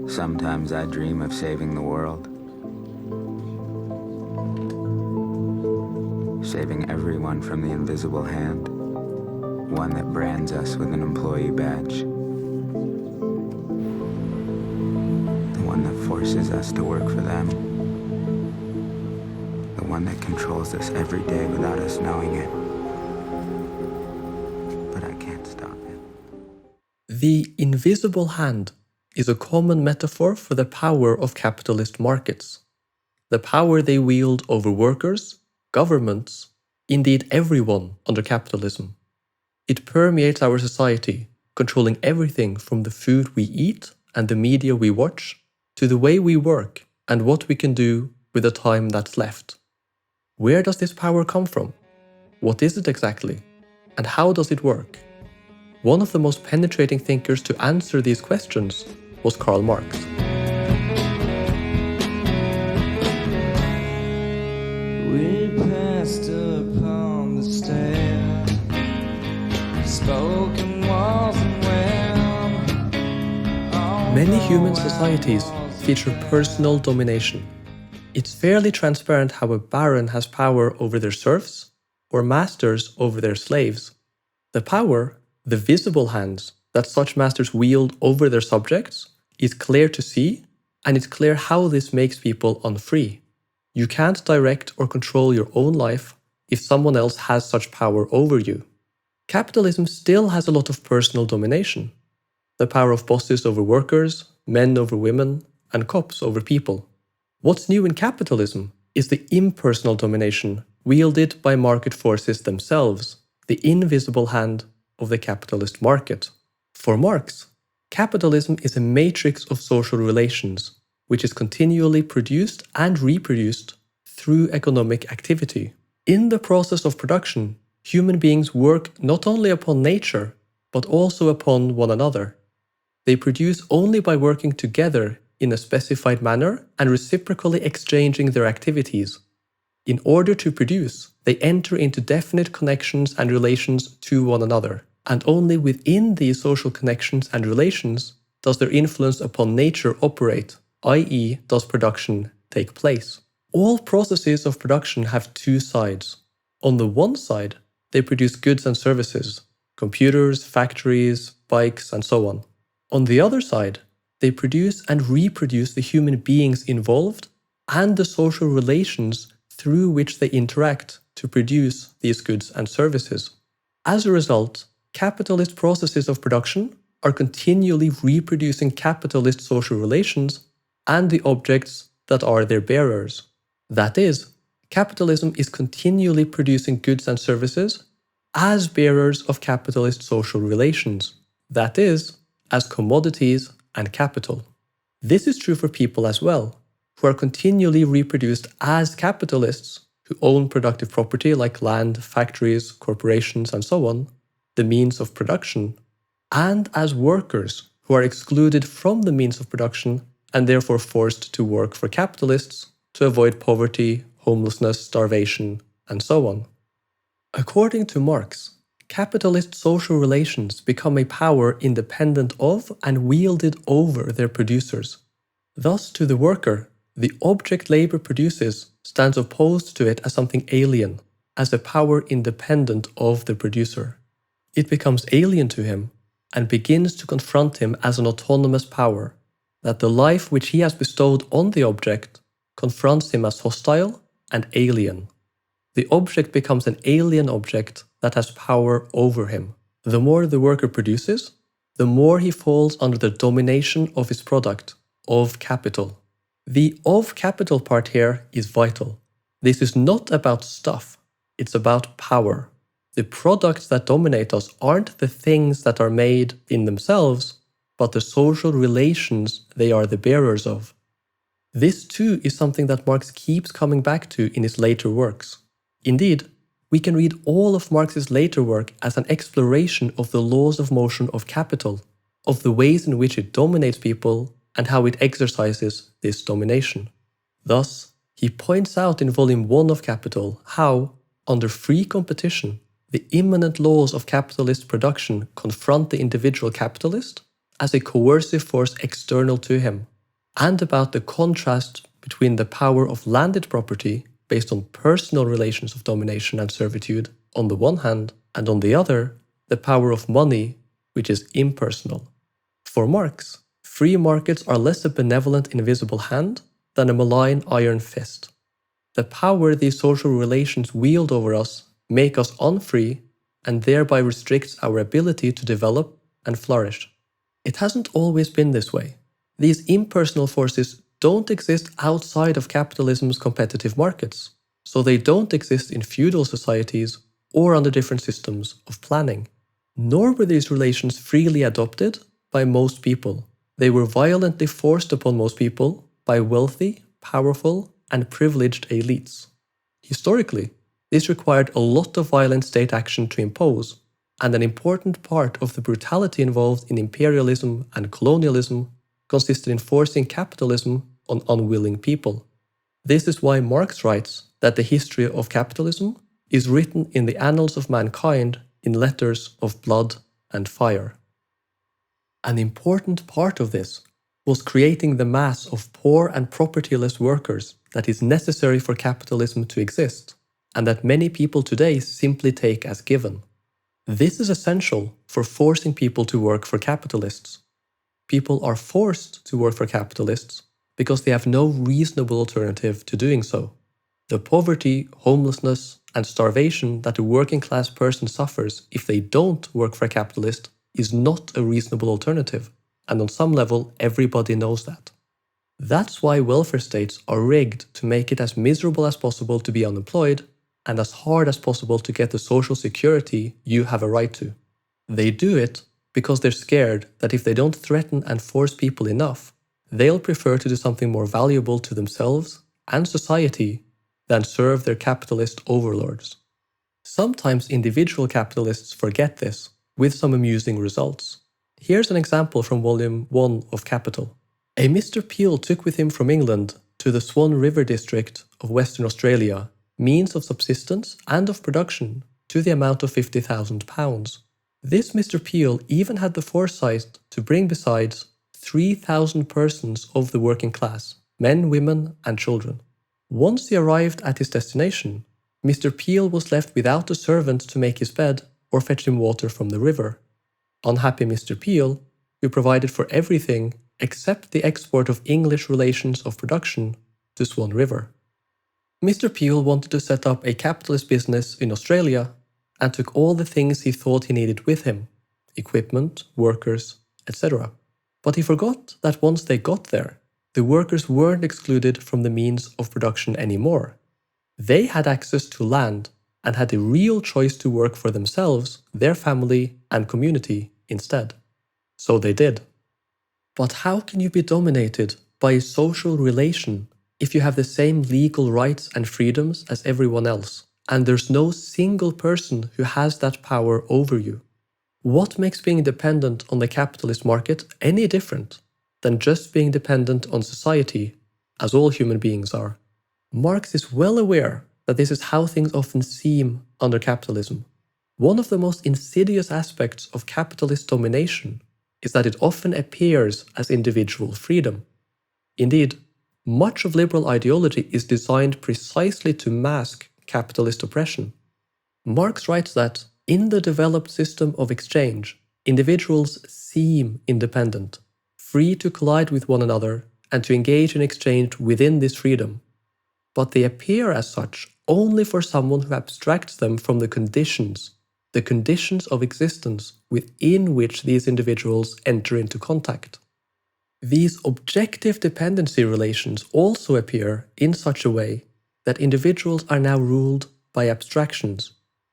Sometimes I dream of saving the world. Saving everyone from the invisible hand, one that brands us with an employee badge. The one that forces us to work for them. The one that controls us every day without us knowing it. But I can't stop it. The invisible hand is a common metaphor for the power of capitalist markets. The power they wield over workers, governments, indeed everyone under capitalism. It permeates our society, controlling everything from the food we eat and the media we watch, to the way we work and what we can do with the time that's left. Where does this power come from? What is it exactly? And how does it work? One of the most penetrating thinkers to answer these questions was Karl Marx. We passed upon the stair, spoken walls and when Many human societies feature personal domination. It's fairly transparent how a baron has power over their serfs or masters over their slaves. The power, the visible hands that such masters wield over their subjects, is clear to see, and it's clear how this makes people unfree. You can't direct or control your own life if someone else has such power over you. Capitalism still has a lot of personal domination. The power of bosses over workers, men over women, and cops over people. What's new in capitalism is the impersonal domination wielded by market forces themselves, the invisible hand of the capitalist market. For Marx, capitalism is a matrix of social relations, which is continually produced and reproduced through economic activity. In the process of production, human beings work not only upon nature, but also upon one another. They produce only by working together in a specified manner and reciprocally exchanging their activities. In order to produce, they enter into definite connections and relations to one another, and only within these social connections and relations does their influence upon nature operate, i.e., does production take place. All processes of production have two sides. On the one side, they produce goods and services, computers, factories, bikes, and so on. On the other side, they produce and reproduce the human beings involved and the social relations through which they interact to produce these goods and services. As a result, capitalist processes of production are continually reproducing capitalist social relations and the objects that are their bearers. That is, capitalism is continually producing goods and services as bearers of capitalist social relations. That is, as commodities and capital. This is true for people as well, who are continually reproduced as capitalists who own productive property like land, factories, corporations, and so on, the means of production, and as workers who are excluded from the means of production and therefore forced to work for capitalists to avoid poverty, homelessness, starvation, and so on. According to Marx, capitalist social relations become a power independent of and wielded over their producers. Thus, to the worker, the object labor produces stands opposed to it as something alien, as a power independent of the producer. It becomes alien to him and begins to confront him as an autonomous power, that the life which he has bestowed on the object confronts him as hostile and alien. The object becomes an alien object that has power over him. The more the worker produces, the more he falls under the domination of his product, of capital. The of capital part here is vital. This is not about stuff, it's about power. The products that dominate us aren't the things that are made in themselves, but the social relations they are the bearers of. This too is something that Marx keeps coming back to in his later works. Indeed, we can read all of Marx's later work as an exploration of the laws of motion of capital, of the ways in which it dominates people and how it exercises this domination. Thus, he points out in Volume 1 of Capital how, under free competition, the immanent laws of capitalist production confront the individual capitalist as a coercive force external to him, and about the contrast between the power of landed property based on personal relations of domination and servitude on the one hand, and on the other, the power of money, which is impersonal. For Marx, free markets are less a benevolent invisible hand than a malign iron fist. The power these social relations wield over us make us unfree and thereby restricts our ability to develop and flourish. It hasn't always been this way. These impersonal forces don't exist outside of capitalism's competitive markets, so they don't exist in feudal societies or under different systems of planning. Nor were these relations freely adopted by most people. They were violently forced upon most people by wealthy, powerful, and privileged elites. Historically, this required a lot of violent state action to impose, and an important part of the brutality involved in imperialism and colonialism consisted in forcing capitalism on unwilling people. This is why Marx writes that the history of capitalism is written in the annals of mankind in letters of blood and fire. An important part of this was creating the mass of poor and propertyless workers that is necessary for capitalism to exist, and that many people today simply take as given. This is essential for forcing people to work for capitalists. People are forced to work for capitalists because they have no reasonable alternative to doing so. The poverty, homelessness, and starvation that a working class person suffers if they don't work for a capitalist is not a reasonable alternative, and on some level everybody knows that. That's why welfare states are rigged to make it as miserable as possible to be unemployed and as hard as possible to get the social security you have a right to. They do it because they're scared that if they don't threaten and force people enough, they'll prefer to do something more valuable to themselves and society than serve their capitalist overlords. Sometimes individual capitalists forget this, with some amusing results. Here's an example from Volume 1 of Capital. A Mr. Peel took with him from England to the Swan River district of Western Australia means of subsistence and of production to the amount of £50,000. This Mr. Peel even had the foresight to bring besides 3,000 persons of the working class, men, women, and children. Once he arrived at his destination, Mr. Peel was left without a servant to make his bed or fetch him water from the river. Unhappy Mr. Peel, who provided for everything except the export of English relations of production to Swan River. Mr. Peel wanted to set up a capitalist business in Australia and took all the things he thought he needed with him, equipment, workers, etc. But he forgot that once they got there, the workers weren't excluded from the means of production anymore. They had access to land and had a real choice to work for themselves, their family, and community instead. So they did. But how can you be dominated by a social relation if you have the same legal rights and freedoms as everyone else, and there's no single person who has that power over you? What makes being dependent on the capitalist market any different than just being dependent on society, as all human beings are? Marx is well aware that this is how things often seem under capitalism. One of the most insidious aspects of capitalist domination is that it often appears as individual freedom. Indeed, much of liberal ideology is designed precisely to mask capitalist oppression. Marx writes that, in the developed system of exchange, individuals seem independent, free to collide with one another and to engage in exchange within this freedom. But they appear as such only for someone who abstracts them from the conditions of existence within which these individuals enter into contact. These objective dependency relations also appear in such a way that individuals are now ruled by abstractions.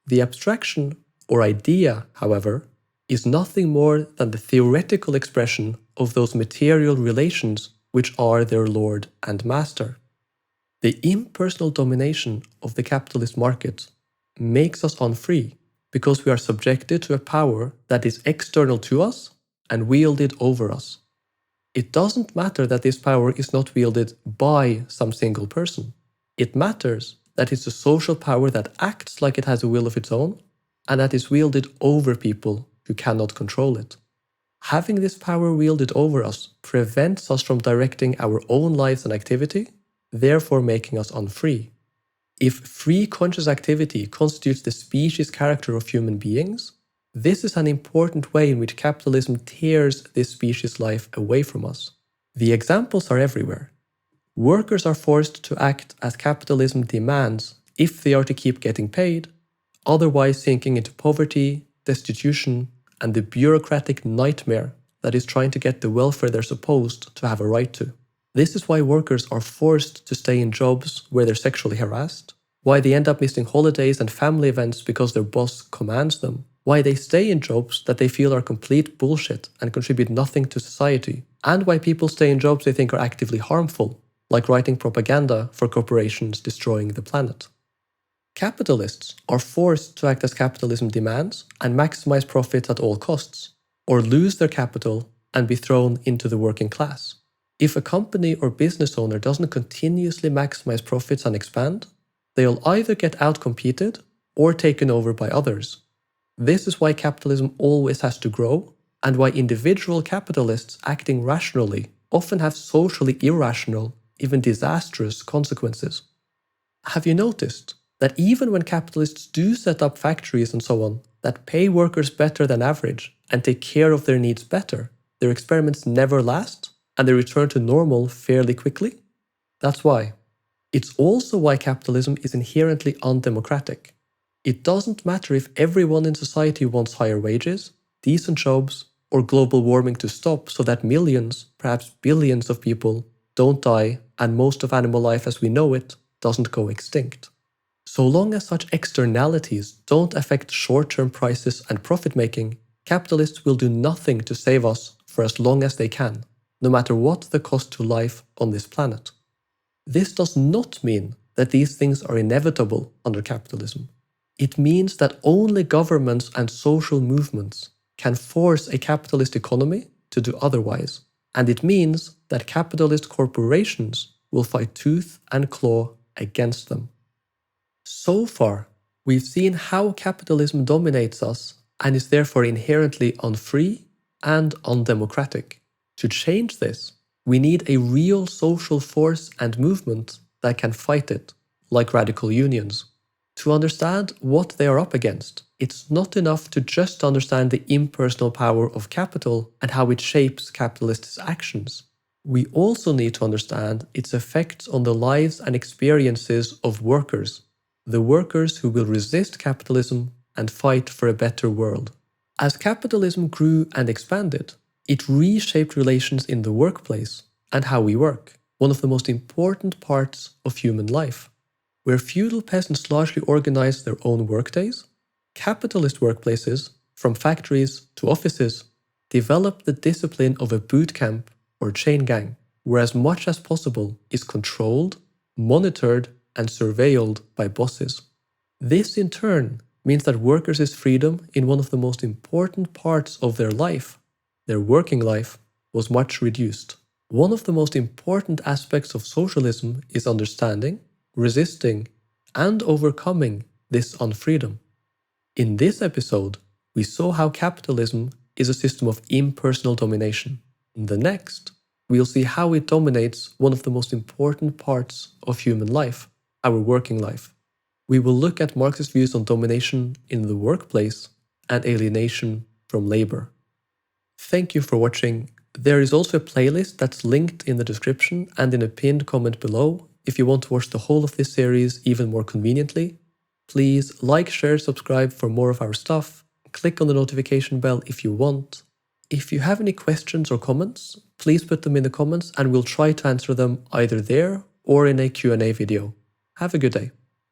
The abstraction, or idea, however, is nothing more than the theoretical expression of those material relations which are their lord and master. The impersonal domination of the capitalist market makes us unfree because we are subjected to a power that is external to us and wielded over us. It doesn't matter that this power is not wielded by some single person. It matters that it's a social power that acts like it has a will of its own and that is wielded over people who cannot control it. Having this power wielded over us prevents us from directing our own lives and activity, therefore making us unfree. If free conscious activity constitutes the species character of human beings, this is an important way in which capitalism tears this species life away from us. The examples are everywhere. Workers are forced to act as capitalism demands if they are to keep getting paid, otherwise sinking into poverty, destitution, and the bureaucratic nightmare that is trying to get the welfare they're supposed to have a right to. This is why workers are forced to stay in jobs where they're sexually harassed, why they end up missing holidays and family events because their boss commands them, why they stay in jobs that they feel are complete bullshit and contribute nothing to society, and why people stay in jobs they think are actively harmful, like writing propaganda for corporations destroying the planet. Capitalists are forced to act as capitalism demands and maximize profits at all costs, or lose their capital and be thrown into the working class. If a company or business owner doesn't continuously maximize profits and expand, they'll either get outcompeted or taken over by others. This is why capitalism always has to grow, and why individual capitalists acting rationally often have socially irrational, even disastrous consequences. Have you noticed that even when capitalists do set up factories and so on that pay workers better than average and take care of their needs better, their experiments never last and they return to normal fairly quickly? That's why. It's also why capitalism is inherently undemocratic. It doesn't matter if everyone in society wants higher wages, decent jobs, or global warming to stop so that millions, perhaps billions of people don't die and most of animal life as we know it doesn't go extinct. So long as such externalities don't affect short-term prices and profit-making, capitalists will do nothing to save us for as long as they can, no matter what the cost to life on this planet. This does not mean that these things are inevitable under capitalism. It means that only governments and social movements can force a capitalist economy to do otherwise, and it means that capitalist corporations will fight tooth and claw against them. So far, we've seen how capitalism dominates us and is therefore inherently unfree and undemocratic. To change this, we need a real social force and movement that can fight it, like radical unions. To understand what they are up against, it's not enough to just understand the impersonal power of capital and how it shapes capitalists' actions. We also need to understand its effects on the lives and experiences of workers, the workers who will resist capitalism and fight for a better world. As capitalism grew and expanded, it reshaped relations in the workplace and how we work, one of the most important parts of human life. Where feudal peasants largely organized their own workdays, capitalist workplaces, from factories to offices, developed the discipline of a boot camp or chain gang, where as much as possible is controlled, monitored, and surveilled by bosses. This in turn means that workers' freedom in one of the most important parts of their life, their working life, was much reduced. One of the most important aspects of socialism is understanding, resisting, and overcoming this unfreedom. In this episode, we saw how capitalism is a system of impersonal domination. In the next, we'll see how it dominates one of the most important parts of human life, our working life. We will look at Marx's views on domination in the workplace and alienation from labor. Thank you for watching. There is also a playlist that's linked in the description and in a pinned comment below if you want to watch the whole of this series even more conveniently. Please like, share, subscribe for more of our stuff. Click on the notification bell if you want. If you have any questions or comments, please put them in the comments and we'll try to answer them either there or in a Q&A video. Have a good day.